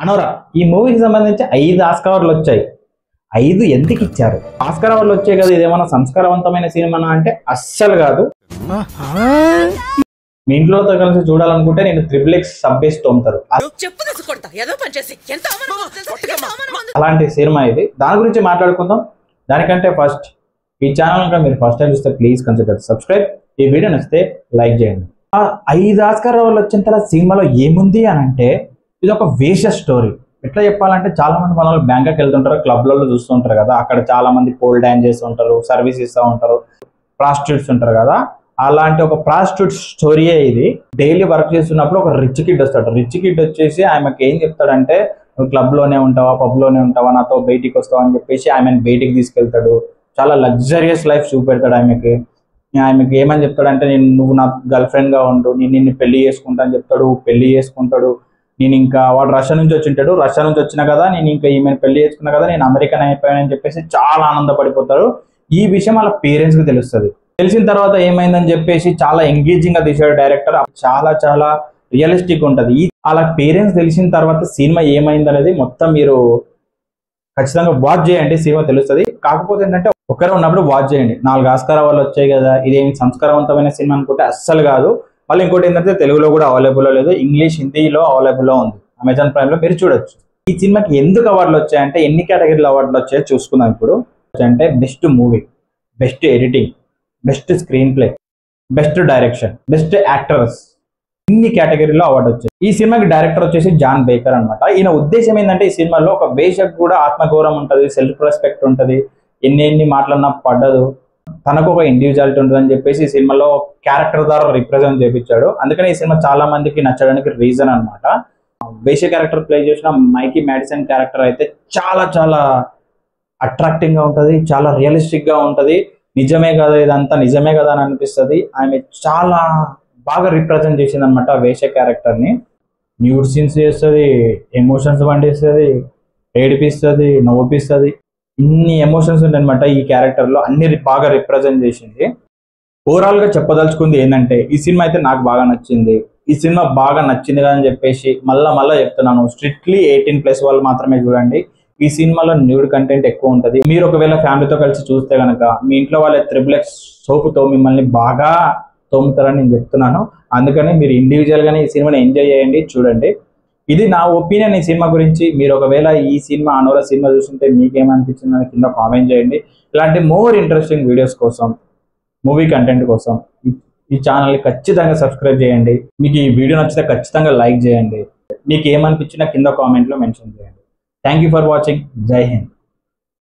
అనోరా ఈ మూవీకి సంబంధించి 5 ఆస్కార్ అవార్డులు వచ్చాయి. 5 ఎందుకు ఇచ్చారు? ఆస్కార్ అవార్డులు వచ్చాయి కదా, ఇదేమన్నా సంస్కారవంతమైన సినిమా అంటే అస్సలు కాదు. మీ ఇంట్లోతో కలిసి చూడాలనుకుంటే నేను XXX సబ్బేసి తోముతారు అలాంటి సినిమా ఇది. దాని గురించి మాట్లాడుకుందాం. దానికంటే ఫస్ట్ ఈ ఛానల్ మీరు ఫస్ట్ టైం చూస్తే ప్లీజ్ కన్సిడర్ సబ్స్క్రైబ్. ఈ వీడియో నచ్చితే లైక్ చేయండి. 5 ఆస్కార్ అవార్డులు వచ్చిన తర్వాత సినిమాలో ఏముంది అని అంటే, ఇది ఒక వేష స్టోరీ. ఎట్లా చెప్పాలంటే, చాలా మంది మన వాళ్ళు బ్యాంకాక్ వెళ్తుంటారు, క్లబ్లలో చూస్తుంటారు కదా, అక్కడ చాలా మంది పోల్ డాన్స్ చేస్తుంటారు, సర్వీస్ ఇస్తూ ఉంటారు, ప్రాస్టిట్యూట్స్ ఉంటారు కదా. అలాంటి ఒక ప్రాస్టిట్యూట్ స్టోరీయే ఇది. డైలీ వర్క్ చేస్తున్నప్పుడు ఒక రిచ్ కిడ్ వస్తాడు. రిచ్ కిడ్ వచ్చేసి ఆమెకి ఏం చెప్తాడంటే, నువ్వు క్లబ్లోనే ఉంటావా, పబ్లోనే ఉంటావా, నాతో బయటికి వస్తావా అని చెప్పేసి ఆమెను బయటికి తీసుకెళ్తాడు. చాలా లగ్జరియస్ లైఫ్ చూపెడతాడు ఆమెకి. ఏమని చెప్తాడంటే, నువ్వు నా గర్ల్ ఫ్రెండ్గా ఉండు, నేను నిన్ను పెళ్లి చేసుకుంటా అని చెప్తాడు. పెళ్లి చేసుకుంటాడు. నేను ఇంకా వాడు రష్యా నుంచి వచ్చింటాడు. రష్యా నుంచి వచ్చినా కదా, నేను ఇంకా ఈమెను పెళ్లి చేసుకున్నా కదా, నేను అమెరికన్ అయిపోయానని చెప్పేసి చాలా ఆనందపడిపోతారు. ఈ విషయం వాళ్ళ పేరెంట్స్కి తెలుస్తుంది. తెలిసిన తర్వాత ఏమైందని చెప్పేసి చాలా ఎంగేజింగ్ గా తీసాడు డైరెక్టర్. చాలా చాలా రియలిస్టిక్ ఉంటుంది. వాళ్ళ పేరెంట్స్ తెలిసిన తర్వాత సినిమా ఏమైంది అనేది మొత్తం మీరు ఖచ్చితంగా వాచ్ చేయండి, సినిమా తెలుస్తుంది. కాకపోతే ఏంటంటే, ఒక్కరే ఉన్నప్పుడు వాచ్ చేయండి. 4 ఆస్కార్ అవార్డులు వచ్చాయి కదా, ఇదేం సంస్కారవంతమైన సినిమా అనుకుంటే అస్సలు కాదు. మళ్ళీ ఇంకోటి ఏంటంటే, తెలుగులో కూడా అవైలబుల్లో లేదు, ఇంగ్లీష్ హిందీలో అవైలబుల్లో ఉంది. అమెజాన్ ప్రైమ్ లో మీరు చూడొచ్చు. ఈ సినిమాకి ఎందుకు అవార్డులు వచ్చాయంటే, ఎన్ని కేటగిరీలో అవార్డులు వచ్చాయో చూసుకుందాం ఇప్పుడు. అంటే best movie, best editing, best screen play, best direction, best actors, ఇన్ని కేటగిరీలో అవార్డు వచ్చాయి. ఈ సినిమాకి డైరెక్టర్ వచ్చేసి జాన్ బేకర్ అనమాట. ఈయన ఉద్దేశం ఏంటంటే, ఈ సినిమాలో ఒక వేషకు కూడా ఆత్మగౌరవం ఉంటుంది, సెల్ఫ్ రెస్పెక్ట్ ఉంటుంది, ఎన్ని మాటలన్నా పడ్డదు, తనకు ఒక ఇండివిజువాలిటీ ఉంటుంది అని చెప్పేసి ఈ సినిమాలో క్యారెక్టర్ ద్వారా రిప్రజెంట్ చేయించాడు. అందుకని ఈ సినిమా చాలా మందికి నచ్చడానికి రీజన్ అనమాట. వేష క్యారెక్టర్ ప్లే చేసిన మైకీ మ్యాడిసన్ క్యారెక్టర్ అయితే చాలా చాలా అట్రాక్టింగ్ గా ఉంటుంది, చాలా రియలిస్టిక్ గా ఉంటుంది. నిజమే కదా, ఇదంతా నిజమే కదా అని అనిపిస్తుంది. ఆమె చాలా బాగా రిప్రజెంట్ చేసింది అనమాట వేష క్యారెక్టర్ ని. న్యూడ్ సీన్స్ చేస్తుంది, ఎమోషన్స్ పండిస్తుంది, ఏడిపిస్తుంది, నవ్వుపిస్తుంది, ఇన్ని ఎమోషన్స్ ఉంటాయి అనమాట ఈ క్యారెక్టర్ లో. అన్ని బాగా రిప్రజెంట్ చేసింది. ఓవరాల్ గా చెప్పదలుచుకుంది ఏంటంటే, ఈ సినిమా అయితే నాకు బాగా నచ్చింది. ఈ సినిమా బాగా నచ్చింది కదా అని చెప్పేసి మళ్ళా చెప్తున్నాను, స్ట్రిక్ట్లీ 18+ వాళ్ళు మాత్రమే చూడండి. ఈ సినిమాలో న్యూడ్ కంటెంట్ ఎక్కువ ఉంటుంది. మీరు ఒకవేళ ఫ్యామిలీతో కలిసి చూస్తే కనుక, మీ ఇంట్లో వాళ్ళ XXX సోపుతో మిమ్మల్ని బాగా తోముతారని నేను చెప్తున్నాను. అందుకని మీరు ఇండివిజువల్ గానే ఈ సినిమాని ఎంజాయ్ చేయండి, చూడండి. ఇది నా ఒపీనియన్ ఈ సినిమా గురించి. మీరు ఒకవేళ ఈ సినిమా అనోరా సినిమా చూస్తుంటే మీకేమనిపించింది అని కింద కామెంట్ చేయండి. ఇలాంటి మోర్ ఇంట్రెస్టింగ్ వీడియోస్ కోసం, మూవీ కంటెంట్ కోసం ఈ ఛానల్ని ఖచ్చితంగా సబ్స్క్రైబ్ చేయండి. మీకు ఈ వీడియో నచ్చితే ఖచ్చితంగా లైక్ చేయండి. మీకు ఏమనిపించినా కింద కామెంట్లో మెన్షన్ చేయండి. Thank you for watching. జై హింద్.